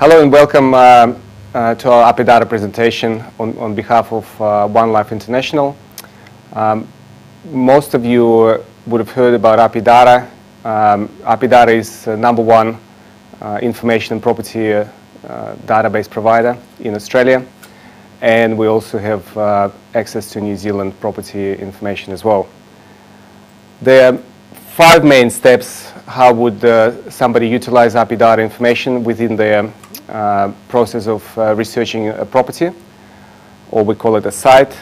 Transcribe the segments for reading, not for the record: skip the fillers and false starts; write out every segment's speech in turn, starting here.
Hello and welcome to our API Data presentation on behalf of One Life International. Most of you would have heard about API Data. API Data is the #1 information and property database provider in Australia, and we also have access to New Zealand property information as well. There are 5 main steps how would somebody utilize API Data information within their process of researching a property, or we call it a site.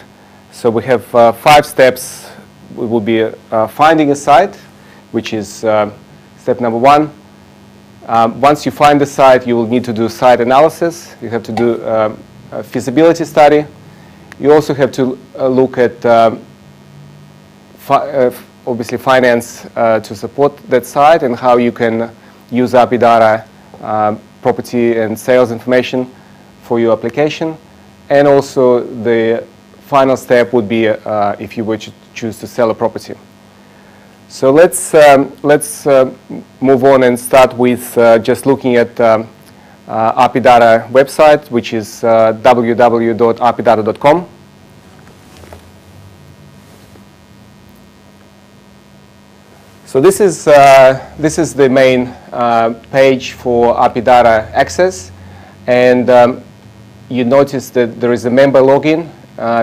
So we have 5 steps. We will be finding a site, which is step #1. Once you find the site, you will need to do site analysis. You have to do a feasibility study. You also have to look at obviously finance to support that site and how you can use API Data property and sales information for your application. And also the final step would be if you were to choose to sell a property. So let's move on and start with just looking at API Data website, which is www.apidata.com. So this is the main page for API Data access, and you notice that there is a member login.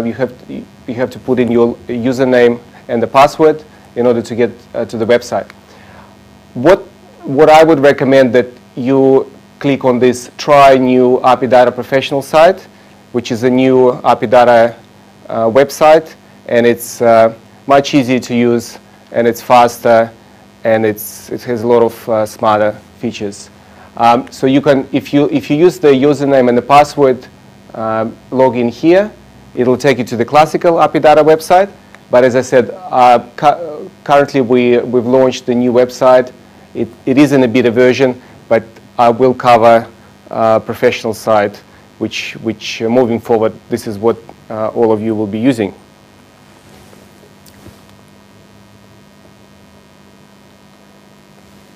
You have to put in your username and the password in order to get to the website. What I would recommend that you click on this Try New API Data Professional site, which is a new API Data website, and it's much easier to use, and it's faster, and it has a lot of smarter features. So you can, if you use the username and the password login here, it'll take you to the classical API Data website. But as I said, currently we've launched the new website. It is in a beta version, but I will cover professional site, which moving forward, this is what all of you will be using.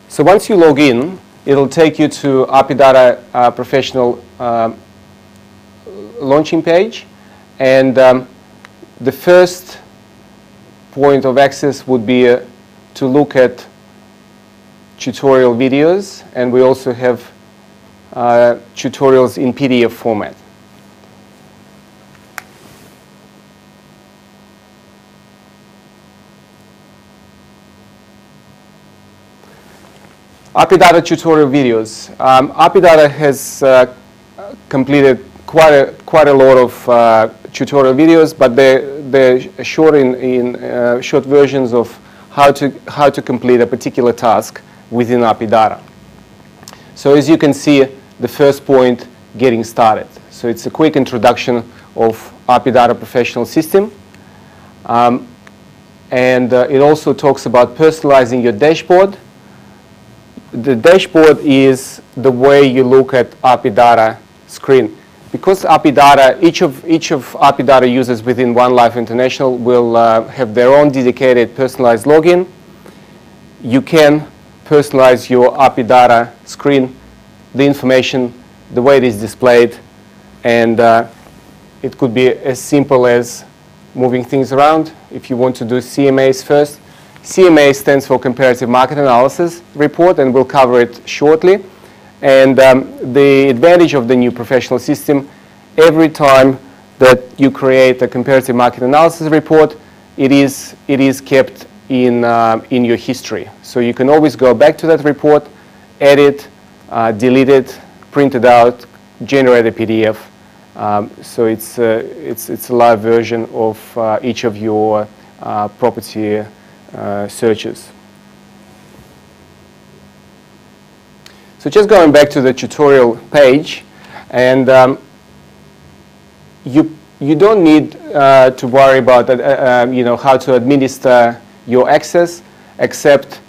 So once you log in, it'll take you to API Data Professional launching page. And the first point of access would be to look at tutorial videos. And we also have tutorials in PDF format. API Data tutorial videos. API Data has completed quite a lot of tutorial videos, but they're short short versions of how to complete a particular task within API Data. So as you can see, the first point, getting started. So it's a quick introduction of API Data Professional System, and it also talks about personalizing your dashboard. The dashboard is the way you look at API Data screen. Because API Data, each of API Data users within One Life International will have their own dedicated personalized login. You can personalize your API Data screen, the information, the way it is displayed, and it could be as simple as moving things around. If you want to do CMAs first, CMA stands for Comparative Market Analysis Report, and we'll cover it shortly. And the advantage of the new professional system, every time that you create a Comparative Market Analysis Report, it is kept in your history. So you can always go back to that report, edit, delete it, print it out, generate a PDF. So it's a live version of each of your property searches. So just going back to the tutorial page, and you don't need to worry about how to administer your access, except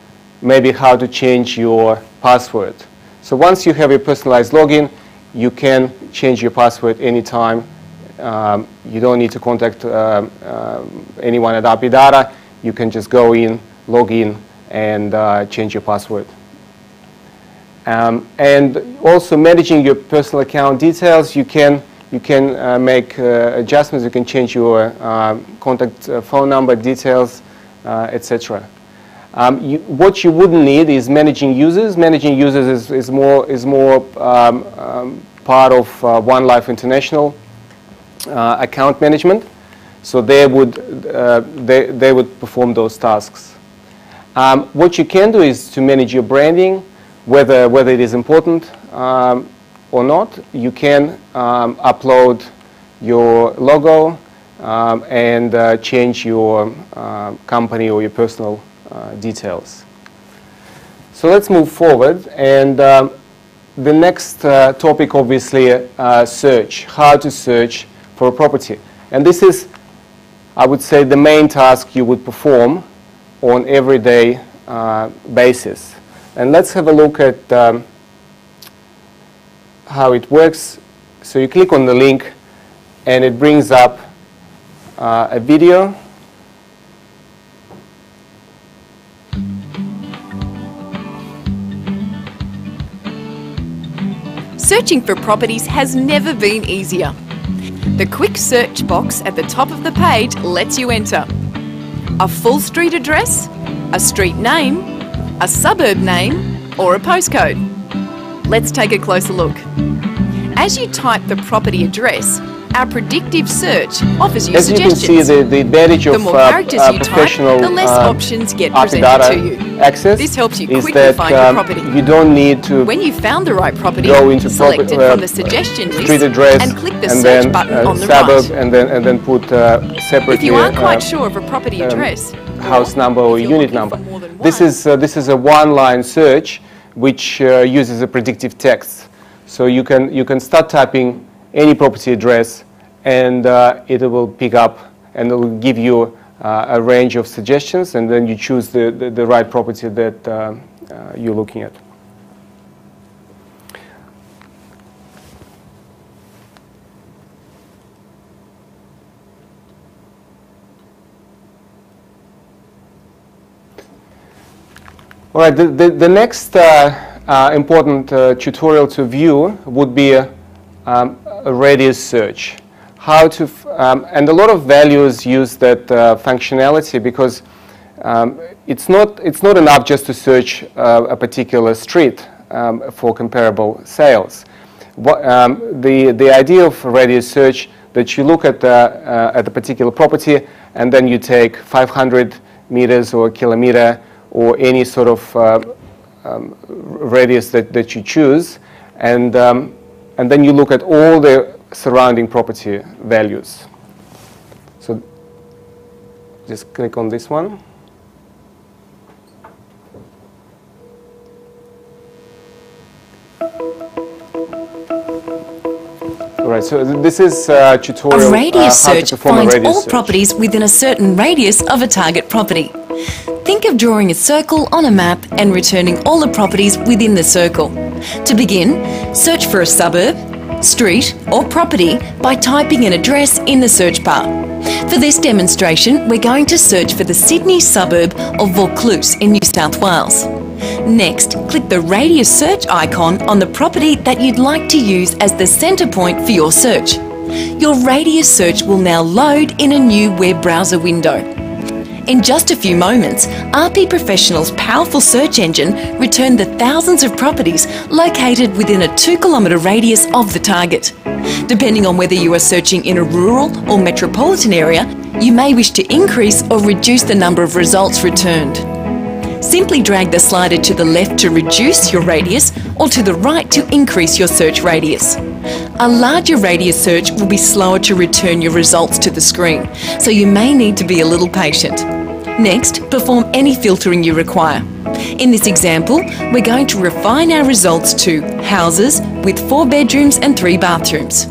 maybe how to change your password. So once you have a personalized login, you can change your password anytime. You don't need to contact anyone at API Data. You can just go in, log in, and change your password. And also managing your personal account details, you can make adjustments. You can change your contact phone number details, etc. What you wouldn't need is managing users. Managing users is more part of OneLife International account management. So they would perform those tasks. What you can do is to manage your branding, whether it is important or not. You can upload your logo and change your company or your personal details. So let's move forward, and the next topic, obviously, search. How to search for a property. And this is, I would say, the main task you would perform on everyday basis. And let's have a look at how it works. So you click on the link, and it brings up a video. Searching for properties has never been easier. The quick search box at the top of the page lets you enter a full street address, a street name, a suburb name, or a postcode. Let's take a closer look. As you type the property address, our predictive search offers you suggestions. As you can see, the advantage the of more characters you professional type, the less options get presented to you. Access This helps you is quickly that find your property. you don't need to When you've found the right property, go into select it from the suggestion list street address and click the and search then button on the suburb right. and then put separately If you aren't quite sure of a property address, house number or if you're unit looking number. for more than This one, is a one-line search which uses a predictive text. So you can start typing any property address, and it will pick up and it will give you a range of suggestions, and then you choose the right property that you're looking at. All right, the next important tutorial to view would be a radius search. How to, and a lot of values use that functionality because it's not enough just to search a particular street for comparable sales. The idea of radius search that you look at a particular property and then you take 500 meters or a kilometer or any sort of radius that you choose, and then you look at all the surrounding property values. So just click on this one. All right, so this is a tutorial. A radius how to search perform a finds radius all search. properties within a certain radius of a target property. Think of drawing a circle on a map and returning all the properties within the circle. To begin, search for a suburb, street or property by typing an address in the search bar. For this demonstration, we're going to search for the Sydney suburb of Vaucluse in New South Wales. Next, click the radius search icon on the property that you'd like to use as the centre point for your search. Your radius search will now load in a new web browser window. In just a few moments, RP Professional's powerful search engine returned the thousands of properties located within a 2-kilometre radius of the target. Depending on whether you are searching in a rural or metropolitan area, you may wish to increase or reduce the number of results returned. Simply drag the slider to the left to reduce your radius or to the right to increase your search radius. A larger radius search will be slower to return your results to the screen, so you may need to be a little patient. Next, perform any filtering you require. In this example, we're going to refine our results to houses with 4 bedrooms and 3 bathrooms.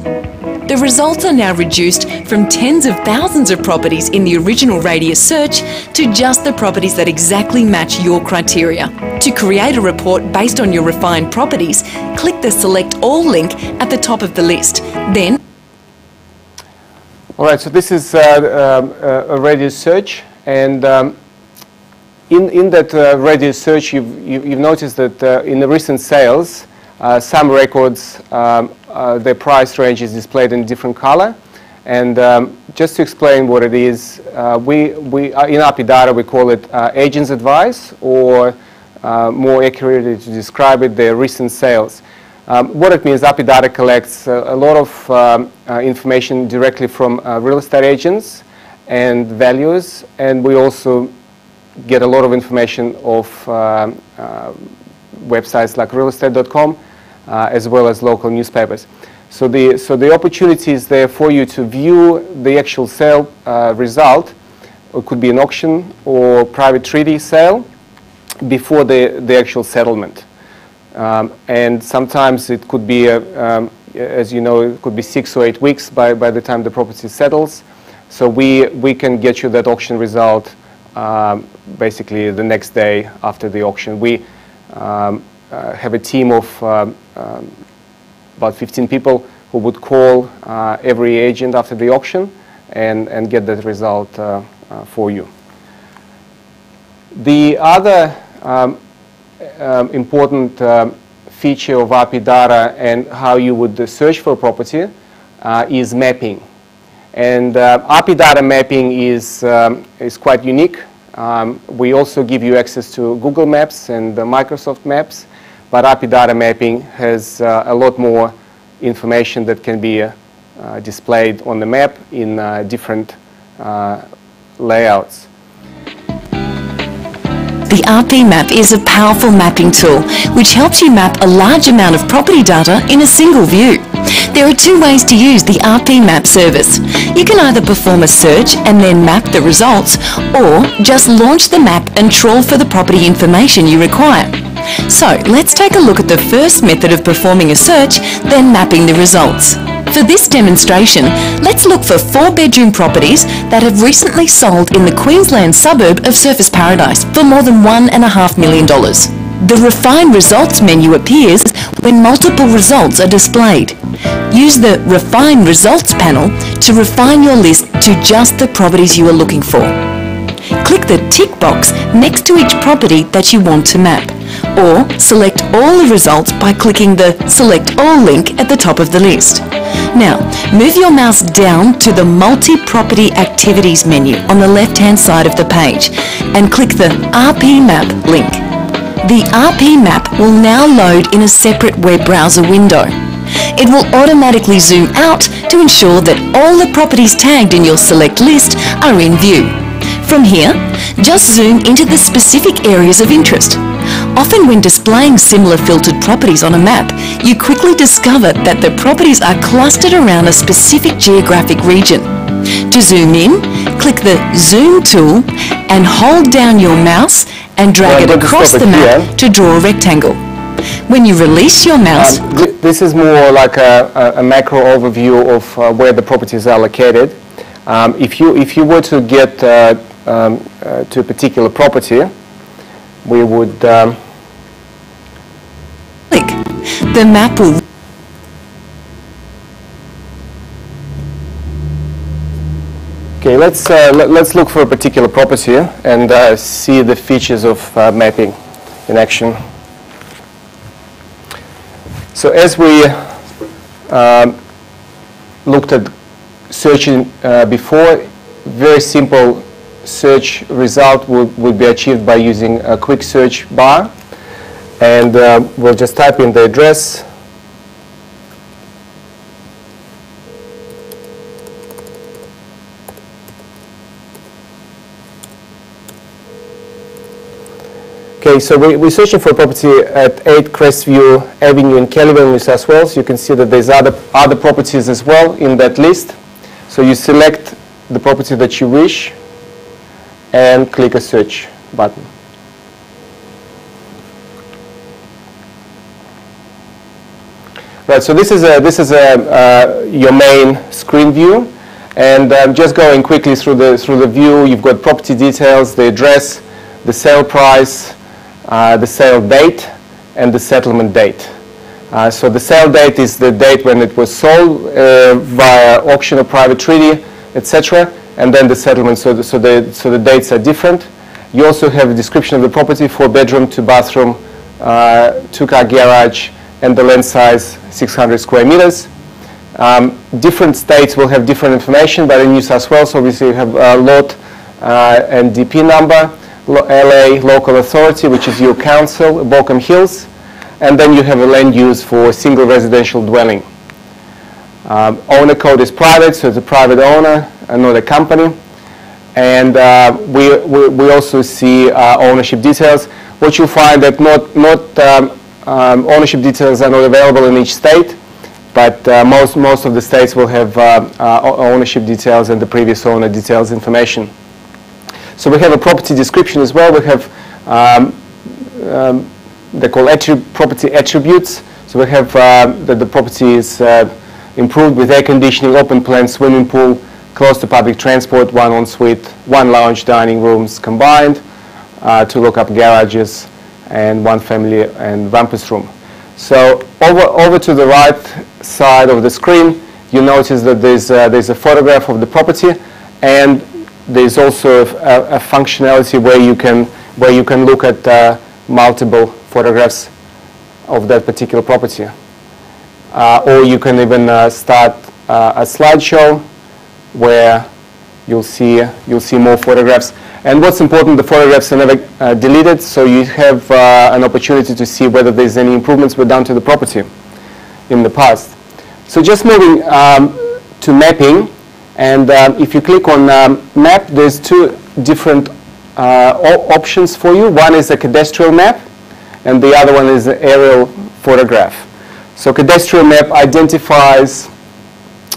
The results are now reduced from tens of thousands of properties in the original radius search to just the properties that exactly match your criteria. To create a report based on your refined properties, click the Select All link at the top of the list. Then, all right, so this is a radius search, and in that radius search, you've noticed that in the recent sales, some records, their price range is displayed in different color. And just to explain what it is, in API data we call it agent's advice, or more accurately to describe it, their recent sales. What it means, API data collects a lot of information directly from real estate agents and valuers, and we also get a lot of information of websites like realestate.com, as well as local newspapers. So the opportunity is there for you to view the actual sale result. It could be an auction or private treaty sale before the actual settlement. And sometimes it could be, as you know, it could be 6 or 8 weeks by the time the property settles. So we can get you that auction result basically the next day after the auction. We have a team of about 15 people who would call every agent after the auction and get that result for you. The other important feature of API data and how you would search for a property is mapping. And API data mapping is quite unique. We also give you access to Google Maps and Microsoft Maps, but API data mapping has a lot more information that can be displayed on the map in different layouts. The RP Map is a powerful mapping tool which helps you map a large amount of property data in a single view. There are 2 ways to use the RP Map service. You can either perform a search and then map the results, or just launch the map and trawl for the property information you require. So let's take a look at the first method of performing a search, then mapping the results. For this demonstration, let's look for 4-bedroom properties that have recently sold in the Queensland suburb of Surfers Paradise for more than $1.5 million. The Refine Results menu appears when multiple results are displayed. Use the Refine Results panel to refine your list to just the properties you are looking for. Click the tick box next to each property that you want to map, or select all the results by clicking the Select All link at the top of the list. Now, move your mouse down to the Multi-Property Activities menu on the left-hand side of the page and click the RP Map link. The RP Map will now load in a separate web browser window. It will automatically zoom out to ensure that all the properties tagged in your select list are in view. From here, just zoom into the specific areas of interest. Often when displaying similar filtered properties on a map, you quickly discover that the properties are clustered around a specific geographic region. To zoom in, click the Zoom tool and hold down your mouse and drag it across the map to draw a rectangle. When you release your mouse... This is more like a macro overview of where the properties are located. If you were to get to a particular property, we would click. The map will... Okay, let's look for a particular property and see the features of mapping in action. So as we looked at searching before, very simple search result would be achieved by using a quick search bar, and we'll just type in the address. Okay, so we're searching for a property at 8 Crestview Avenue in Kellyville, New South Wales. You can see that there's other properties as well in that list. So you select the property that you wish and click a search button. Right, so this is your main screen view, and just going quickly through the view. You've got property details, the address, the sale price, the sale date, and the settlement date. So the sale date is the date when it was sold via auction or private treaty, etc. And then the settlement. So the dates are different. You also have a description of the property, 4-bedroom, 2-bathroom, 2-car garage, and the land size 600 square meters. Different states will have different information, but in New South Wales, obviously, you have lot and DP number, LA local authority, which is your council, Balcombe Hills, and then you have a land use for single residential dwelling. Owner code is private, so it's a private owner and not a company. And we also see ownership details. What you'll find that ownership details are not available in each state, but most of the states will have ownership details and the previous owner details information. So we have a property description as well. We have they call property attributes. So we have that the property is improved with air conditioning, open plan, swimming pool, close to public transport, 1 ensuite, 1 lounge, dining rooms combined, 2 lock-up garages, and 1 family and rumpus room. So over to the right side of the screen, you notice that there's a photograph of the property, and there's also a functionality where you can look at multiple photographs of that particular property. Or you can even start a slideshow where you'll see more photographs. And what's important, the photographs are never deleted, so you have an opportunity to see whether there's any improvements were done to the property in the past. So just moving to mapping, and if you click on map, there's 2 different options for you. One is a cadastral map, and the other one is an aerial photograph. So cadastral map identifies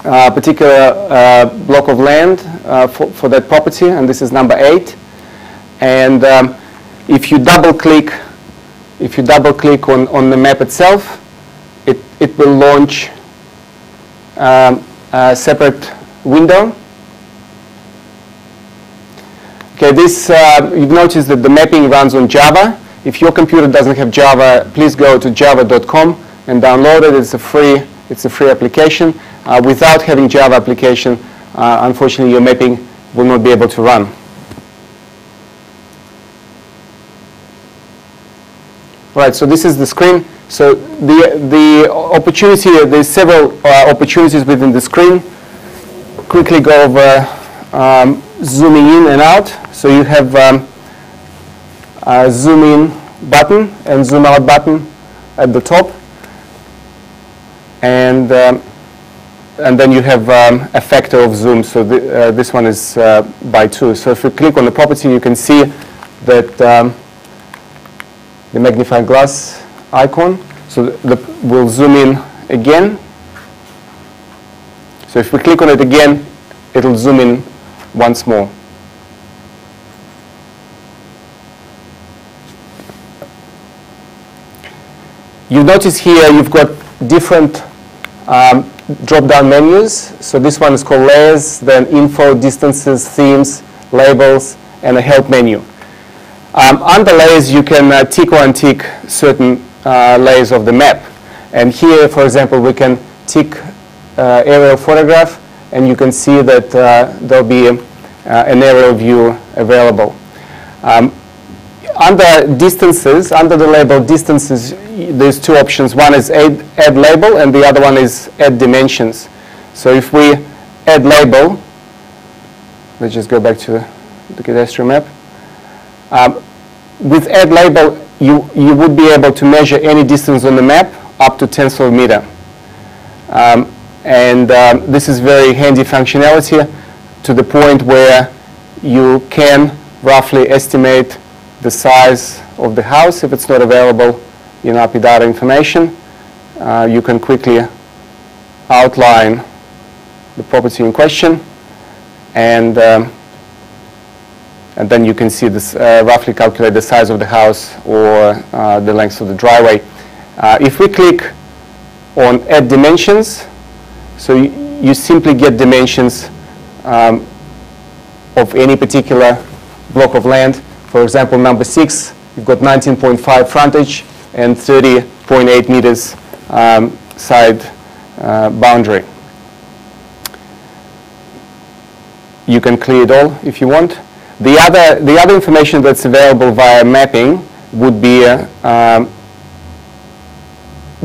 a particular block of land for that property, and this is number 8. And if you double click on the map itself, it will launch a separate window. Okay, this you've noticed that the mapping runs on Java. If your computer doesn't have Java, please go to java.com and download it. It's a free application. Without having Java application, unfortunately, your mapping will not be able to run. Right, so this is the screen. So the opportunity, there's several opportunities within the screen. Quickly go over zooming in and out. So you have a zoom in button and zoom out button at the top. And then you have a factor of zoom. So this one is by 2. So if you click on the property, you can see that the magnifying glass icon. So we'll zoom in again. So if we click on it again, it'll zoom in once more. You notice here you've got different drop-down menus. So this one is called layers, then info, distances, themes, labels, and a help menu. Under layers, you can tick or untick certain layers of the map. And here, for example, we can tick aerial photograph, and you can see that there'll be an aerial view available. Under distances, under the label distances, there's 2 options. One is add label, and the other one is add dimensions. So if we add label, let's just go back to the cadastral map. With add label, you would be able to measure any distance on the map up to 1/10 of a meter. This is very handy functionality to the point where you can roughly estimate the size of the house if it's not available in API data information. You can quickly outline the property in question, and then you can see this, roughly calculate the size of the house or the length of the driveway. If we click on add dimensions, so you simply get dimensions of any particular block of land. For example, number 6, you've got 19.5 frontage and 30.8 meters side boundary. You can clear it all if you want. The other information that's available via mapping would be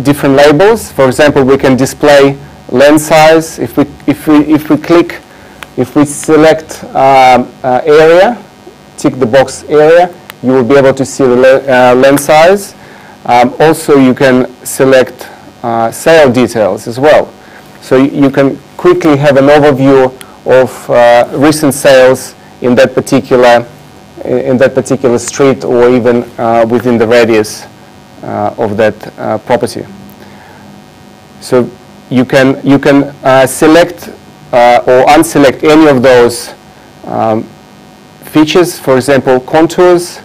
different labels. For example, we can display lens size. If we select area, tick the box area, you will be able to see the lens size. Also, you can select sale details as well. So you can quickly have an overview of recent sales in that particular street, or even within the radius of that property. So you can select or unselect any of those features. For example, contours.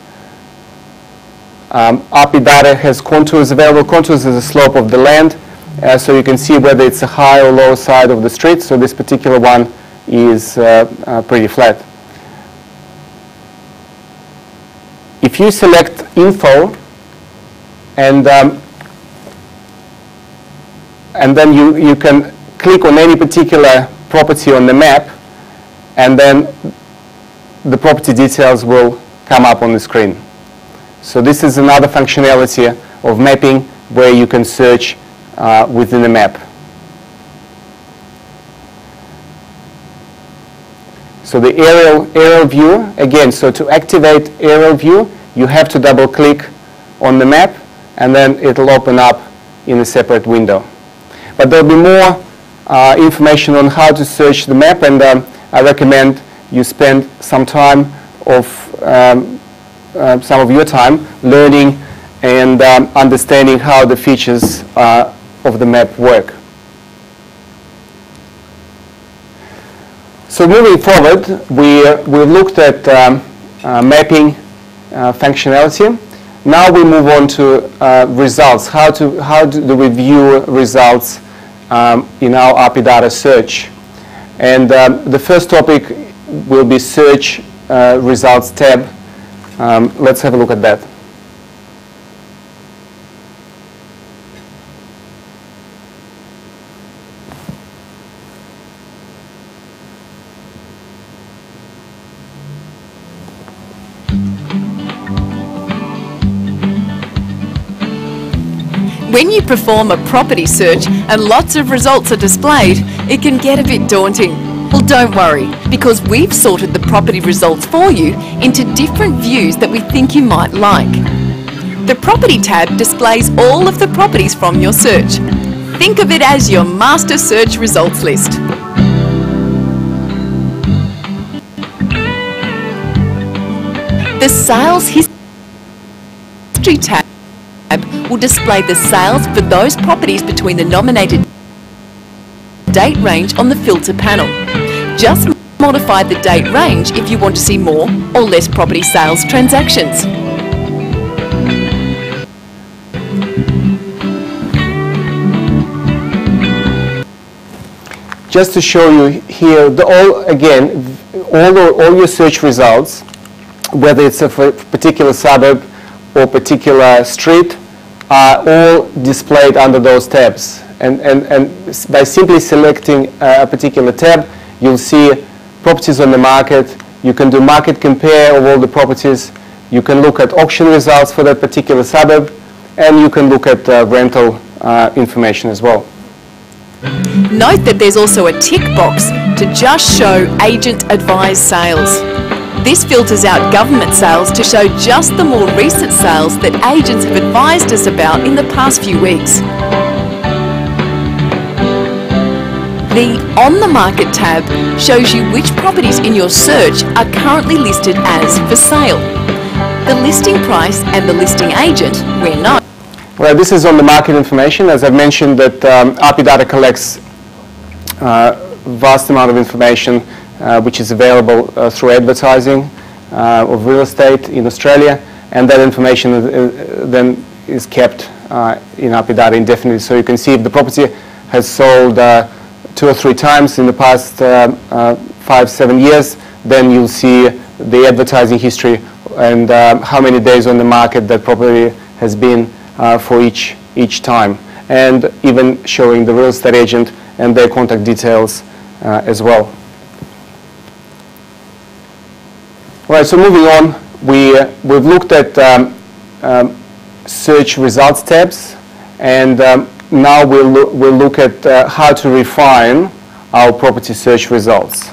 API data has contours available. Contours is the slope of the land, so you can see whether it's a high or low side of the street. So this particular one is pretty flat. If you select info and then you can click on any particular property on the map, and then the property details will come up on the screen. So this is another functionality of mapping where you can search within the map. So the aerial view, again, so to activate aerial view, you have to double click on the map, and then it'll open up in a separate window. But there'll be more information on how to search the map, and I recommend you spend some time some of your time learning and understanding how the features of the map work. So moving forward, we've looked at mapping functionality. Now we move on to results. How do we view results in our API data search? And the first topic will be search results tab. Let's have a look at that. When you perform a property search and lots of results are displayed, it can get a bit daunting. Well, don't worry, because we've sorted the property results for you into different views that we think you might like. The Property tab displays all of the properties from your search. Think of it as your master search results list. The Sales History tab will display the sales for those properties between the nominated date range on the filter panel. Just modify the date range if you want to see more or less property sales transactions. Just to show you here, all your search results, whether it's a particular suburb or particular street, are all displayed under those tabs. And by simply selecting a particular tab, you'll see properties on the market. You can do market compare of all the properties. You can look at auction results for that particular suburb, and you can look at rental information as well. Note that there's also a tick box to just show agent advised sales. This filters out government sales to show just the more recent sales that agents have advised us about in the past few weeks. The On the Market tab shows you which properties in your search are currently listed as for sale. The listing price and the listing agent, where known. Well, this is on the market information. As I've mentioned, that API data collects vast amount of information which is available through advertising of real estate in Australia, and that information then is kept in API data indefinitely. So you can see if the property has sold 2 or 3 times in the past 5-7 years, then you'll see the advertising history and how many days on the market that property has been for each time, and even showing the real estate agent and their contact details as well. Right, so moving on, we've looked at search results tabs, and now we'll look at how to refine our property search results.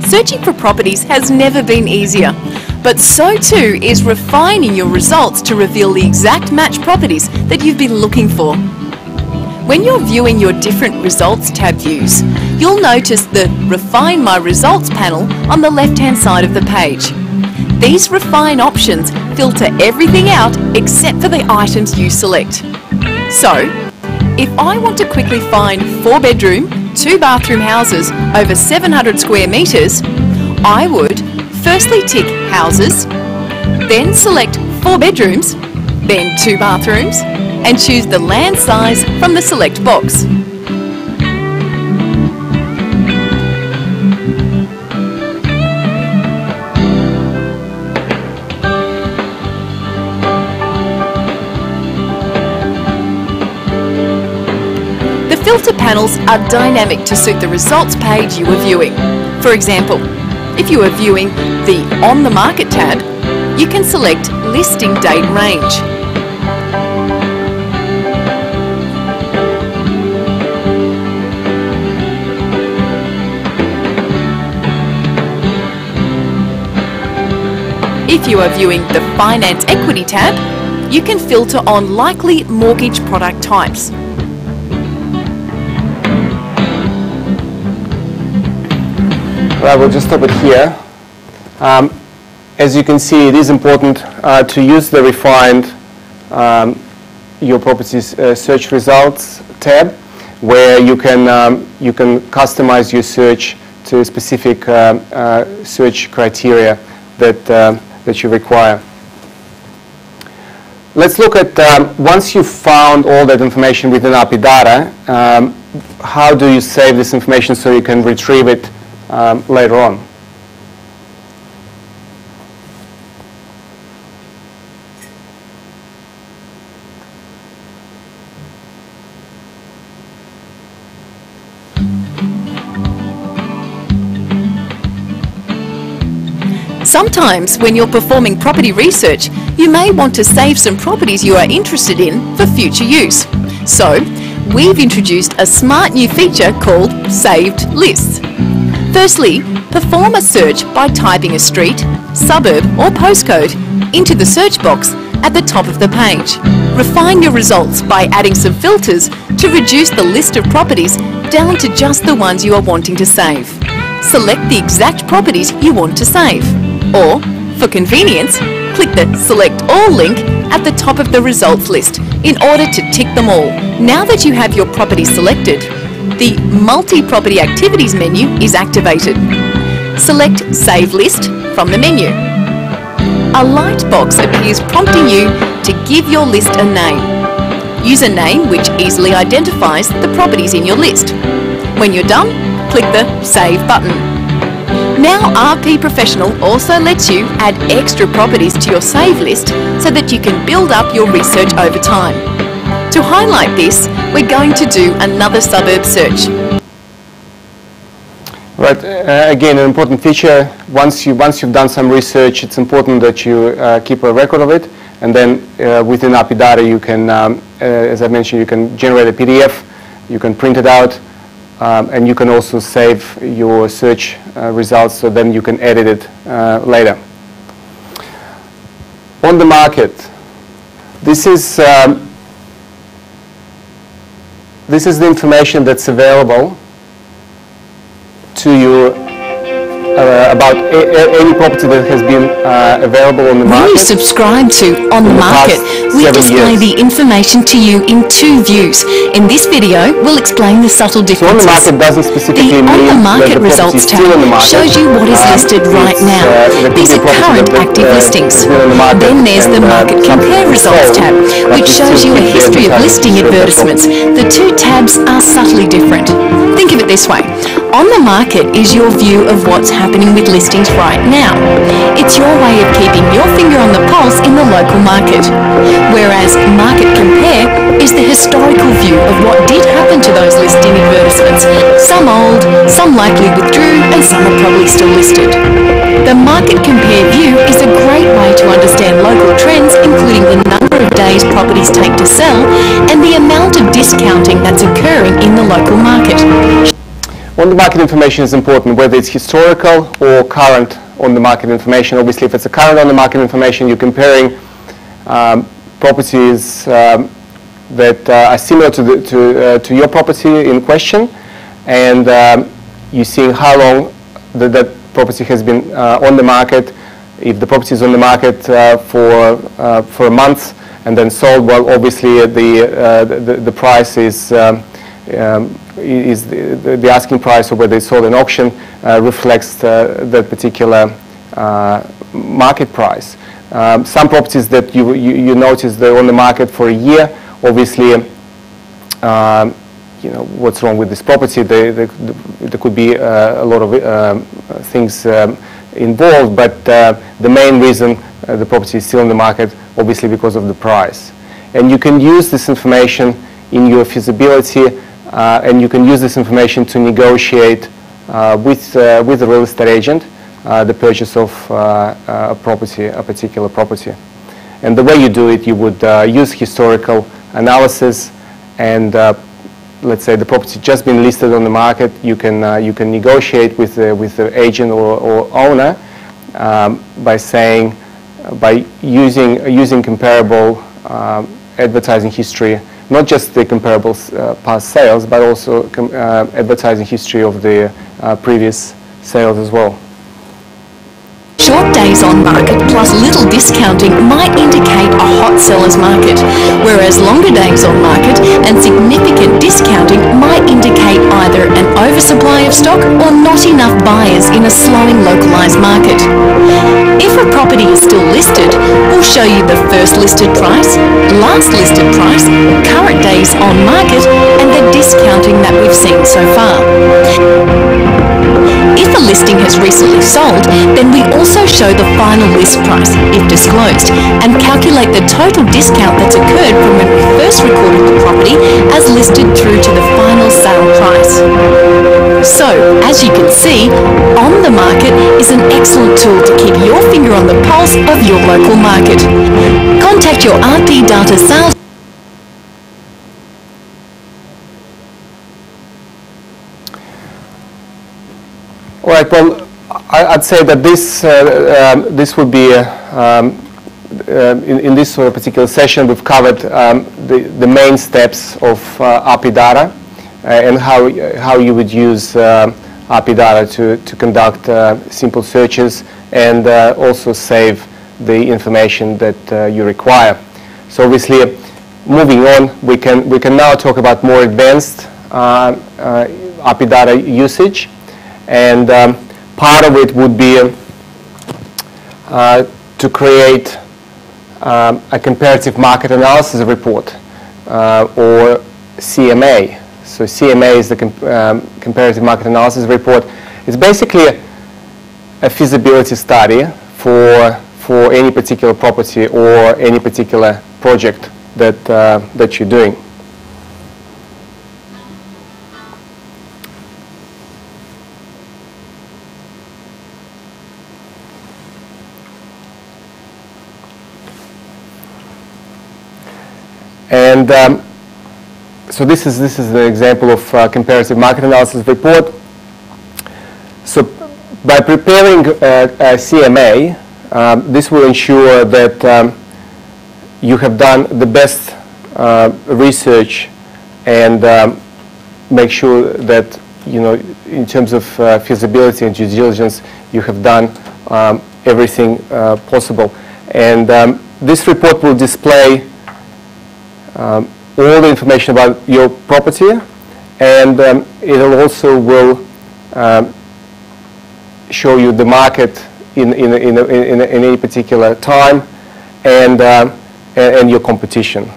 Searching for properties has never been easier, but so too is refining your results to reveal the exact match properties that you've been looking for. When you're viewing your different results tab views, you'll notice the Refine My Results panel on the left-hand side of the page. These refine options filter everything out except for the items you select. So, if I want to quickly find 4-bedroom, 2-bathroom houses over 700 square metres, I would firstly tick Houses, then select 4 bedrooms, then 2 bathrooms, and choose the land size from the select box. Filter panels are dynamic to suit the results page you are viewing. For example, if you are viewing the On the Market tab, you can select Listing Date Range. If you are viewing the Finance Equity tab, you can filter on likely mortgage product types. Right, we'll just stop it here. As you can see, it is important to use the refined your properties search results tab, where you can customize your search to specific search criteria that you require. Let's look at once you've found all that information within API data, how do you save this information so you can retrieve it later on. Sometimes when you're performing property research, you may want to save some properties you are interested in for future use. So, we've introduced a smart new feature called Saved Lists. Firstly, perform a search by typing a street, suburb or postcode into the search box at the top of the page. Refine your results by adding some filters to reduce the list of properties down to just the ones you are wanting to save. Select the exact properties you want to save. Or, for convenience, click the Select All link at the top of the results list in order to tick them all. Now that you have your property selected, the Multi-Property Activities menu is activated. Select Save List from the menu. A light box appears prompting you to give your list a name. Use a name which easily identifies the properties in your list. When you're done, click the Save button. Now RP Professional also lets you add extra properties to your save list so that you can build up your research over time. To highlight this, we're going to do another suburb search. Right, again, an important feature, once you've done some research, it's important that you keep a record of it, and then within API data you can, as I mentioned, you can generate a PDF, you can print it out, and you can also save your search results, so then you can edit it later. On the market, this is the information that's available to you about any property that has been available on the market. When you subscribe to On the Market, we display the information to you in two views. In this video, we'll explain the subtle differences. So On the Market doesn't specifically mean On the Market that the results tab shows you what is listed right now. These are current active listings. Then there's the Market Compare results tab, which shows you a history of listing advertisements. The two tabs are subtly different. Think of it this way. On the market is your view of what's happening with listings right now. It's your way of keeping your finger on the pulse in the local market. Whereas Market Compare is the historical view of what did happen to those listing advertisements. Some old, some likely withdrew, and some are probably still listed. The Market Compare view is a great way to understand local trends, including the number of days properties take to sell and the amount of discounting that's occurring in the local market. On the market information is important, whether it's historical or current on the market information. Obviously, if it's a current on the market information, you're comparing properties that are similar to your property in question, and you're seeing how long that property has been on the market. If the property is on the market for a month and then sold, well, obviously the price is the asking price, or whether it's sold in auction, reflects that particular market price. Some properties that you notice they're on the market for a year, obviously, you know, what's wrong with this property? There could be a lot of things involved, but the main reason the property is still on the market, obviously, because of the price. And you can use this information in your feasibility, and you can use this information to negotiate with the real estate agent the purchase of a particular property. And the way you do it, you would use historical analysis, and let's say the property just been listed on the market. You can negotiate with the agent or owner by using comparable advertising history, not just the comparable past sales, but also advertising history of the previous sales as well. Short days on market plus little discounting might indicate a hot seller's market, whereas longer days on market and significant discounting might indicate either an oversupply of stock or not enough buyers in a slowing localised market. If a property is still listed, we'll show you the first listed price, last listed price, current days on market, and the discounting that we've seen so far. If a listing has recently sold, then we also show the final list price, if disclosed, and calculate the total discount that's occurred from when we first recorded the property as listed through to the final sale price. So, as you can see, On the Market is an excellent tool to keep your finger on the pulse of your local market. Contact your RP Data sales. All right. Well, I'd say that this would be in this particular session we've covered the main steps of RP data and how you would use RP data to conduct simple searches and also save the information that you require. So obviously, moving on, we can now talk about more advanced RP data usage. And part of it would be to create a comparative market analysis report, or CMA. So CMA is the comparative market analysis report. It's basically a feasibility study for any particular property or any particular project that you're doing. And so this is the example of comparative market analysis report. So by preparing a CMA, this will ensure that you have done the best research and make sure that, you know, in terms of feasibility and due diligence, you have done everything possible. And this report will display all the information about your property, and it also will show you the market in any particular time and your competition.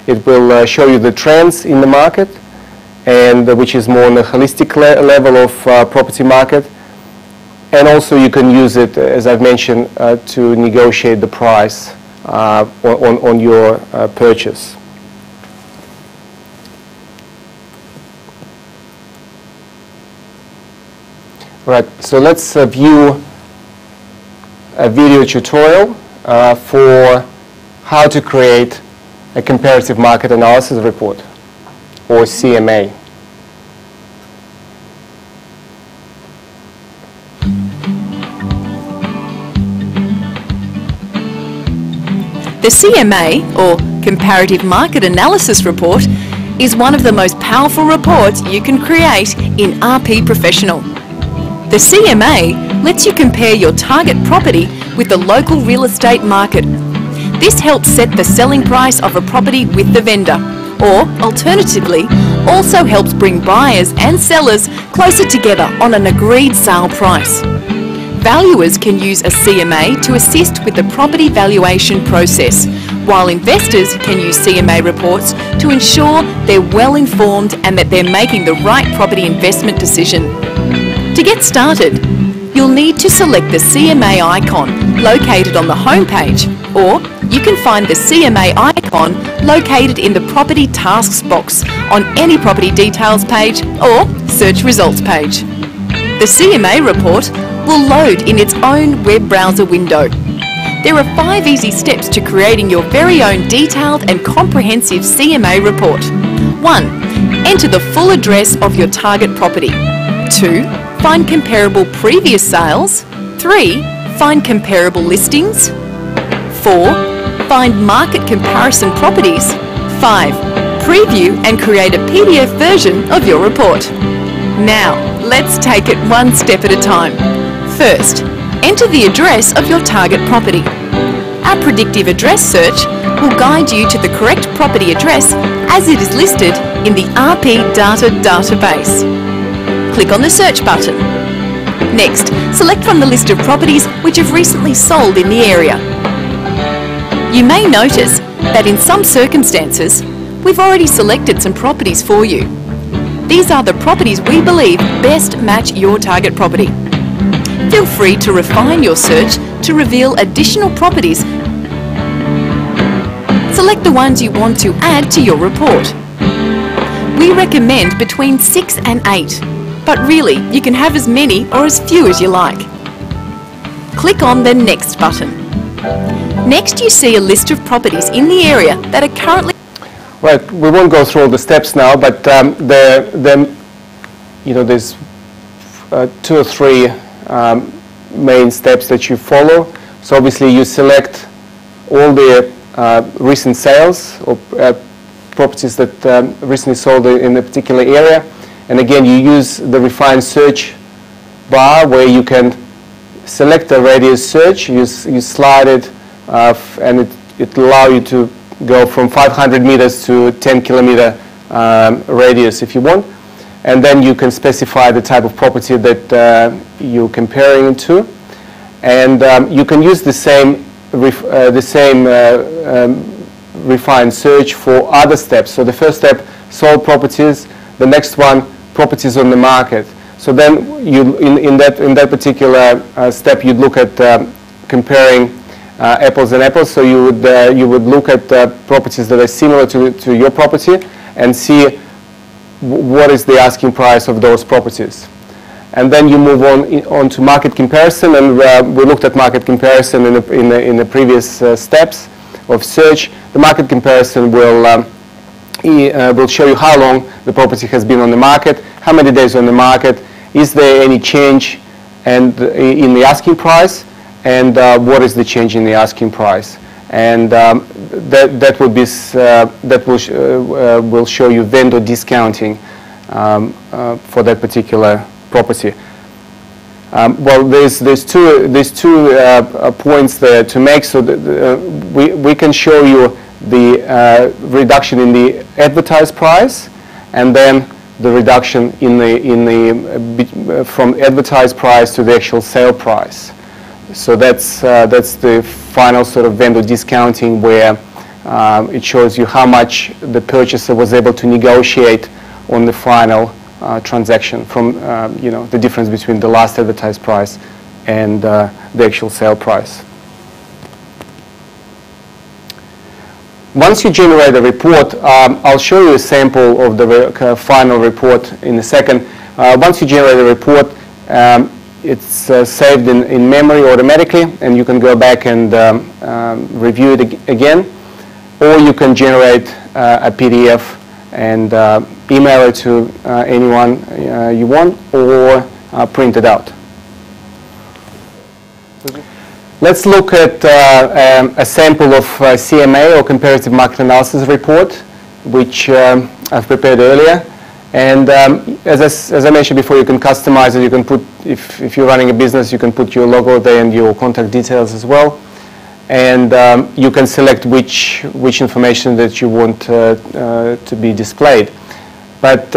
It will show you the trends in the market, and which is more on the holistic level of property market. And also you can use it, as I've mentioned, to negotiate the price on your purchase. Right, so let's view a video tutorial for how to create a comparative market analysis report, or CMA. The CMA, or Comparative Market Analysis Report, is one of the most powerful reports you can create in RP Professional. The CMA lets you compare your target property with the local real estate market. This helps set the selling price of a property with the vendor, or alternatively, also helps bring buyers and sellers closer together on an agreed sale price. Valuers can use a CMA to assist with the property valuation process, while investors can use CMA reports to ensure they're well informed and that they're making the right property investment decision. To get started, you'll need to select the CMA icon located on the home page, or you can find the CMA icon located in the Property Tasks box on any property details page or search results page. The CMA report will load in its own web browser window. There are 5 easy steps to creating your very own detailed and comprehensive CMA report. 1. Enter the full address of your target property. 2. Find comparable previous sales. 3. Find comparable listings. 4. Find market comparison properties. 5. Preview and create a PDF version of your report. Now, let's take it one step at a time. First, enter the address of your target property. Our predictive address search will guide you to the correct property address as it is listed in the RP Data database. Click on the search button. Next, select from the list of properties which have recently sold in the area. You may notice that in some circumstances, we've already selected some properties for you. These are the properties we believe best match your target property. Feel free to refine your search to reveal additional properties. Select the ones you want to add to your report. We recommend between 6 and 8, but really you can have as many or as few as you like. Click on the Next button. Next, you see a list of properties in the area that are currently... Right, we won't go through all the steps now, but there's 2 or 3 main steps that you follow. So obviously you select all the recent sales or properties that recently sold in a particular area, and again you use the refined search bar where you can select a radius search. You slide it and it allows you to go from 500 meters to 10 kilometer radius if you want. And then you can specify the type of property that you're comparing it to. And you can use the same refined search for other steps. So the first step, sold properties. The next one, properties on the market. So then you, in that particular step, you'd look at comparing apples and apples. So you would look at properties that are similar to your property and see what is the asking price of those properties. And then you move on to market comparison, and we looked at market comparison in the previous steps of search. The market comparison will show you how long the property has been on the market, how many days on the market, is there any change in the asking price, and what is the change in the asking price. And that will show you vendor discounting for that particular property. Well, there's two points there to make. So we can show you the reduction in the advertised price, and then the reduction from advertised price to the actual sale price. So that's the final sort of vendor discounting, where it shows you how much the purchaser was able to negotiate on the final transaction from the difference between the last advertised price and the actual sale price. Once you generate a report, I'll show you a sample of the final report in a second. Once you generate a report, it's saved in memory automatically, and you can go back and review it again. Or you can generate a PDF and email it to anyone you want, or print it out. Let's look at a sample of CMA, or Comparative Market Analysis report, which I've prepared earlier. And as I mentioned before, you can customize it. You can put, if you're running a business, you can put your logo there and your contact details as well. And you can select which information that you want to be displayed. But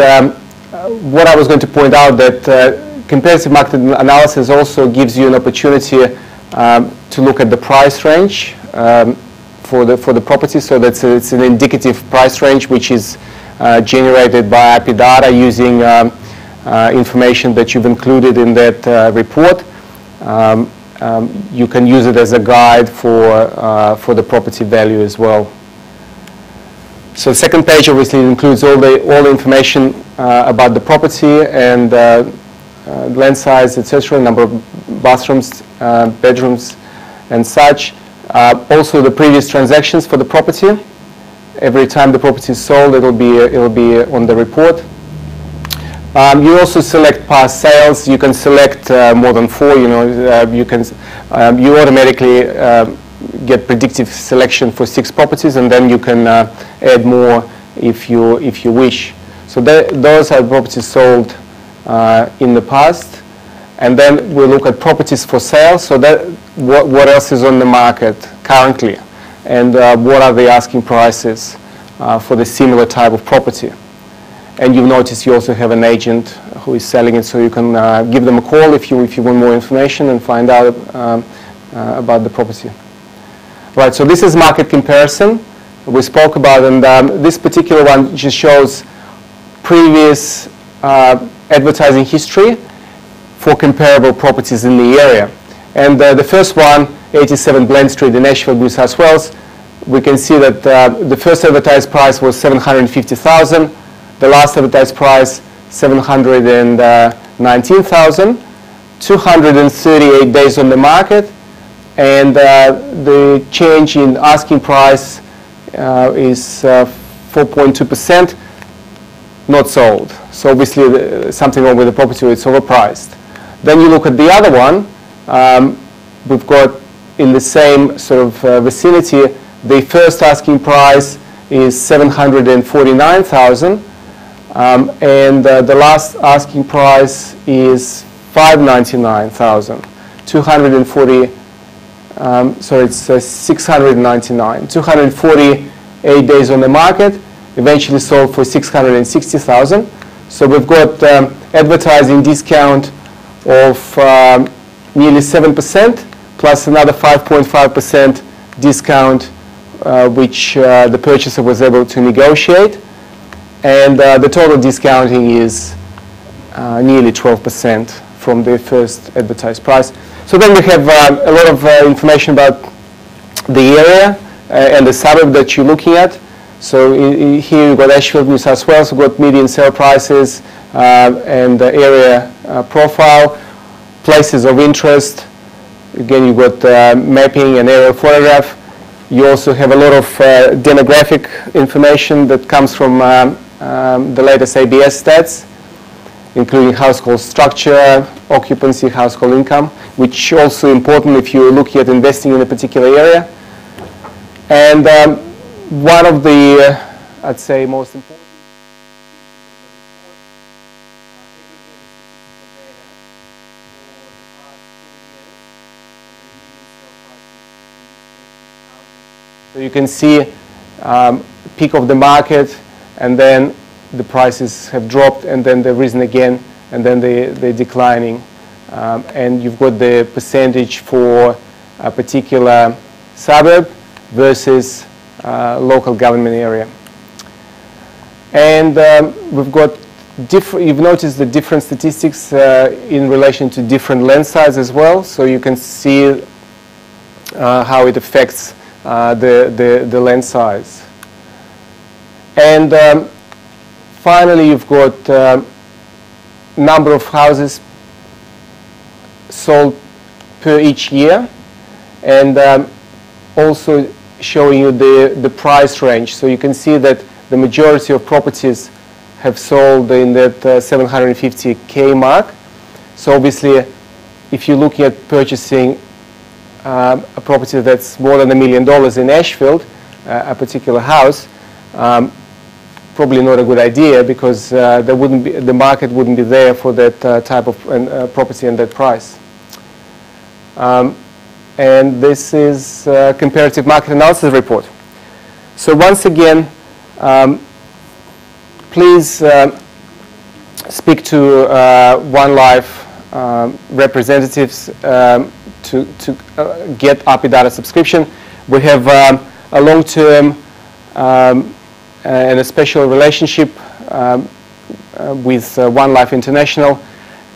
what I was going to point out that comparative market analysis also gives you an opportunity to look at the price range for the property. So it's an indicative price range which is generated by IP data using information that you've included in that report. You can use it as a guide for the property value as well. So the second page obviously includes all the information about the property and land size, etc., number of bathrooms, bedrooms, and such. Also the previous transactions for the property. Every time the property is sold, it'll be on the report. You also select past sales. You can select more than 4. You automatically get predictive selection for 6 properties, and then you can add more if you wish. So those are properties sold in the past, and then we look at properties for sale. So that what else is on the market currently, and what are the asking prices for the similar type of property. And you'll notice you also have an agent who is selling it, so you can give them a call if you want more information and find out about the property. Right, so this is market comparison we spoke about, and this particular one just shows previous advertising history for comparable properties in the area. And the first one, 87 Bland Street in Ashfield, New South Wales, we can see that the first advertised price was $750,000. The last advertised price, $719,000. 238 days on the market, and the change in asking price is 4.2%. Not sold. So obviously something wrong with the property, it's overpriced. Then you look at the other one. We've got in the same sort of vicinity, the first asking price is $749,000, and the last asking price is $599,000. 699. 248 days on the market. Eventually sold for $660,000. So we've got advertising discount of nearly 7%, plus another 5.5% discount, which the purchaser was able to negotiate. And the total discounting is nearly 12% from the first advertised price. So then we have a lot of information about the area and the suburb that you're looking at. So here you've got Ashfield, New South Wales. We've got median sale prices and the area profile, places of interest. Again, you've got mapping and aerial photograph. You also have a lot of demographic information that comes from the latest ABS stats, including household structure, occupancy, household income, which also important if you're looking at investing in a particular area. And one of the, I'd say, most important so you can see peak of the market, and then the prices have dropped, and then they've risen again, and then they're declining. And you've got the percentage for a particular suburb versus local government area. And we've got you've noticed the different statistics in relation to different lens size as well. So you can see how it affects the lens size. And finally, you've got number of houses sold per each year, and also showing you the price range. So you can see that the majority of properties have sold in that 750K mark. So obviously, if you're looking at purchasing a property that's more than $1 million in Ashfield, a particular house, probably not a good idea, because the market wouldn't be there for that type of property and that price. And this is Comparative Market Analysis Report. So once again, please speak to One Life representatives to get Apidata subscription. We have a long-term and a special relationship with One Life International,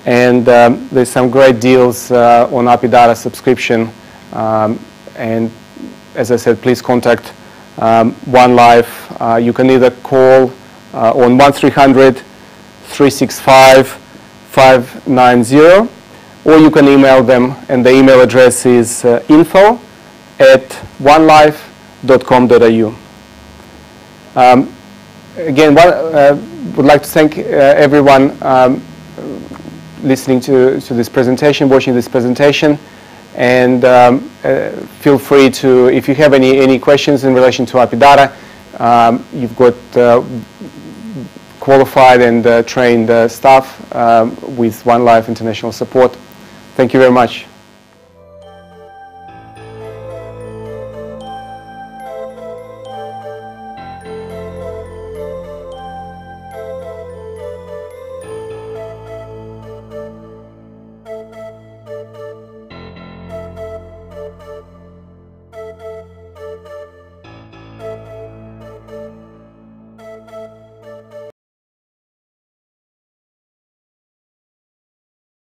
and there's some great deals on Apidata subscription. And as I said, please contact One Life. You can either call on 1300-365-590, or you can email them, and the email address is info@onelife.com.au. Again, would like to thank everyone listening to this presentation, watching this presentation, and feel free to, if you have any questions in relation to Apidata, you've got qualified and trained staff with One Life International support. Thank you very much.